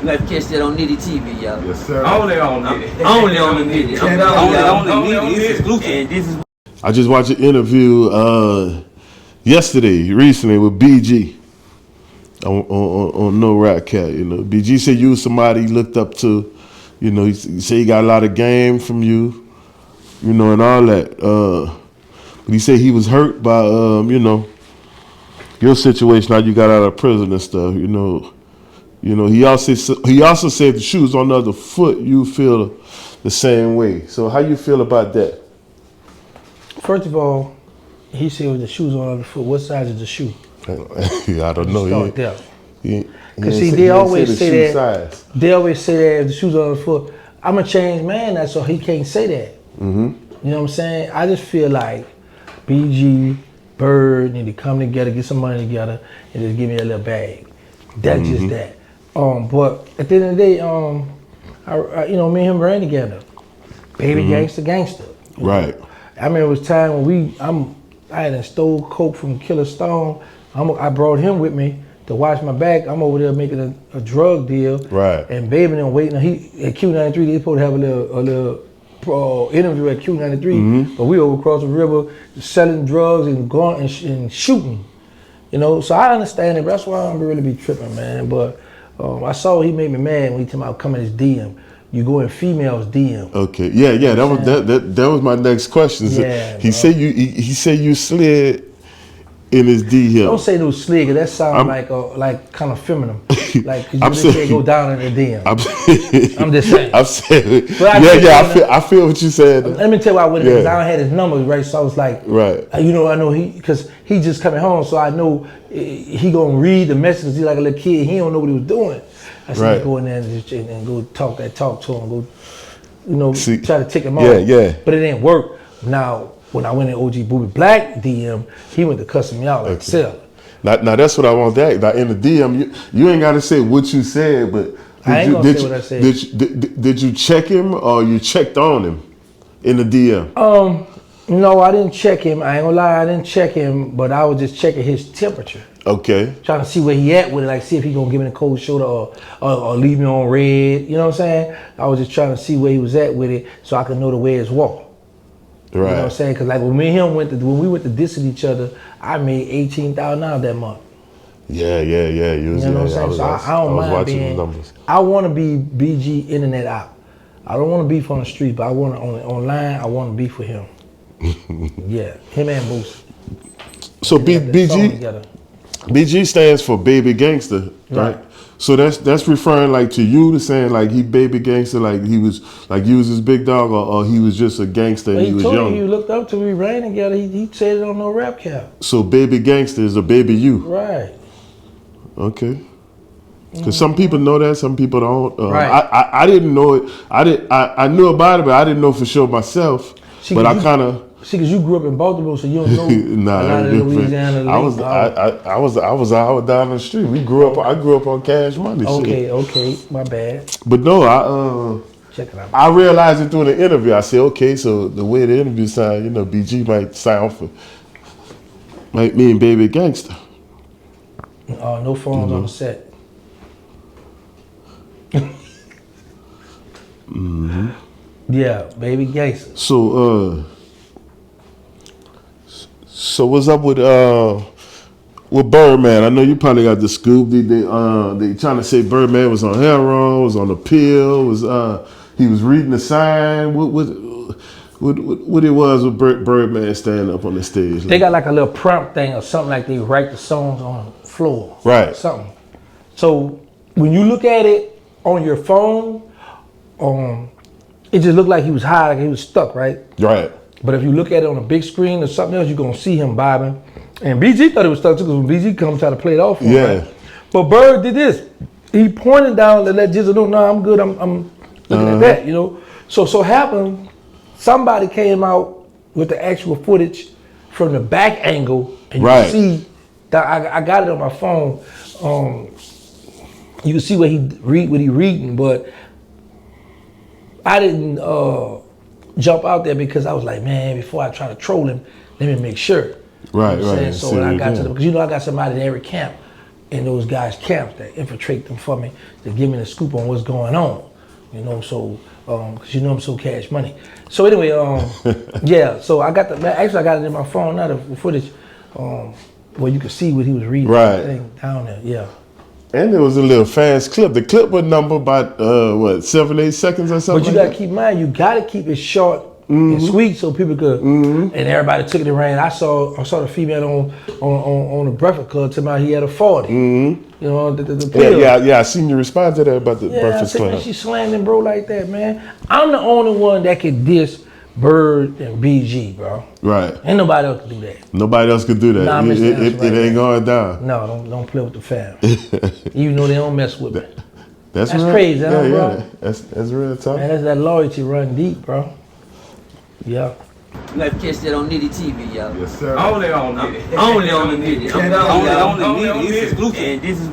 You got to catch that on Nitty TV, y'all. Yes, sir. Only on Nitty. Only on the Nitty. Only on Nitty. Exclusive. And this is I just watched an interview recently with BG on No Rap Cat. You know, BG said you was somebody he looked up to. You know, he said he got a lot of game from you. You know, and all that. But he said he was hurt by you know, your situation. How you got out of prison and stuff. You know. He also said the shoes on the other foot. You feel the same way. So how you feel about that? First of all, he said with the shoes on the other foot. What size is the shoe? I don't know. Start there. Because see, they always say that. Size. They always say that if the shoes on the foot. I'm a changed man, that's so he can't say that. Mm-hmm. You know what I'm saying? I just feel like BG, Bird need to come together, get some money together, and just give me a little bag. That's just that. But at the end of the day, you know, me and him ran together. Baby gangster. Right. I remember it was time when I had stole coke from Killer Stone. I brought him with me to watch my back. I'm over there making a drug deal. Right. And Baby them waiting. He at Q93. They supposed to have a little interview at Q93, but we over across the river selling drugs and going and shooting. You know, so I understand it. But that's why I don't really be tripping, man. But I saw he made me mad when he told me I was coming his DM. You go in females DM. Okay, yeah. That was my next question. Yeah, he said you slid in his DM. Don't say no slid, 'cause that sounds like kind of feminine. Like, cause you can't go down in the DM. I'm just saying. I'm saying. But I feel what you said. Let me tell you why I went because I don't have his numbers right, so I was like, right. You know, I know because he just coming home, so I know he gonna read the messages. He like a little kid. He don't know what he was doing. I said, go in there and go talk to him. Go, you know, try to take him off. Yeah. But it didn't work. Now, when I went in OG Booby Black DM, he went to cuss me out like sell. Now that's what I want to ask. Now in the DM, you ain't got to say what you said, but I ain't gonna say what I said. Did you check him or you checked on him in the DM? No, I didn't check him. I ain't gonna lie, I didn't check him, but I was just checking his temperature. Okay. Trying to see where he at with it, like see if he gonna give me the cold shoulder or leave me on red. You know what I'm saying? I was just trying to see where he was at with it so I could know the way his walk. Right. You know what I'm saying? Because like when me and him when we went to dissing each other, I made $18,000 that month. Yeah. You know what I'm saying? So I don't mind being. I want to be BG internet out. I don't want to beef on the street, but I want to online. I want to beef with him. Yeah, him and Boosie. So BG stands for Baby Gangster, right? So that's referring like to you to saying like he baby gangster, like he was like you was his big dog, or he was just a gangster and he was young. He looked up to me, we ran together. He said it on No Rap Cap. So Baby Gangster is a baby you. Right. Okay. Because some people know that, some people don't. Right. I didn't know it. I knew about it, but I didn't know for sure myself. But I kind of. See, because you grew up in Baltimore, so you don't know nah, a lot of Louisiana. I was out down the street. I grew up on Cash Money. Okay, my bad. But no, check it out. I realized it through the interview. I said, okay, so the way the interview sound, you know, BG might mean Baby Gangster. No phones on the set. Yeah, Baby Gangster. So what's up with Birdman? I know you probably got the scoop. They trying to say Birdman was on heroin, was on a pill, he was reading the sign. What it was with Birdman standing up on the stage? They got like a little prompt thing or something, like they write the songs on the floor. Right. Something. So when you look at it on your phone, it just looked like he was high, like he was stuck, right? Right. But if you look at it on a big screen or something else, you're gonna see him vibing. And BG thought it was stuck too, because when BG come try to play it off for him, right? But Bird did this. He pointed down to let Jizzle know, no, I'm good, I'm looking at that, you know? So happened, somebody came out with the actual footage from the back angle, and you can see, that I got it on my phone, you can see what he reading, but I didn't jump out there because I was like, man, before I try to troll him, let me make sure. Right. So when I got to because I got somebody in every camp, in those guys' camps that infiltrate them for me to give me the scoop on what's going on. You know, so cause you know I'm so cash money. So anyway, yeah. So I got actually I got it in my phone now, the footage, where you could see what he was reading. Right. Thing down there, yeah. And there was a little fast clip. The clip was number about 7-8 seconds or something. But you gotta keep in mind, you gotta keep it short and sweet so people could. And everybody took it and ran. I saw the female on the Breakfast Club talking about he had a 40. You know the pill. Yeah. I seen you respond to that about the Breakfast Club. Man, she slammed him, bro, like that, man. I'm the only one that could diss Bird and BG, bro. Right. Ain't nobody else could do that. Nobody else could do that. Nah, it ain't going down. No, don't play with the fam. Even though they don't mess with me. That's real. crazy, huh, bro? bro? That's real tough. Man, that's that loyalty run deep, bro. Yeah. You have to catch that on Nitty TV, y'all. Yes, sir. Only on Nitty. Only on the Nitty. Only on Nitty. It's exclusive. And this is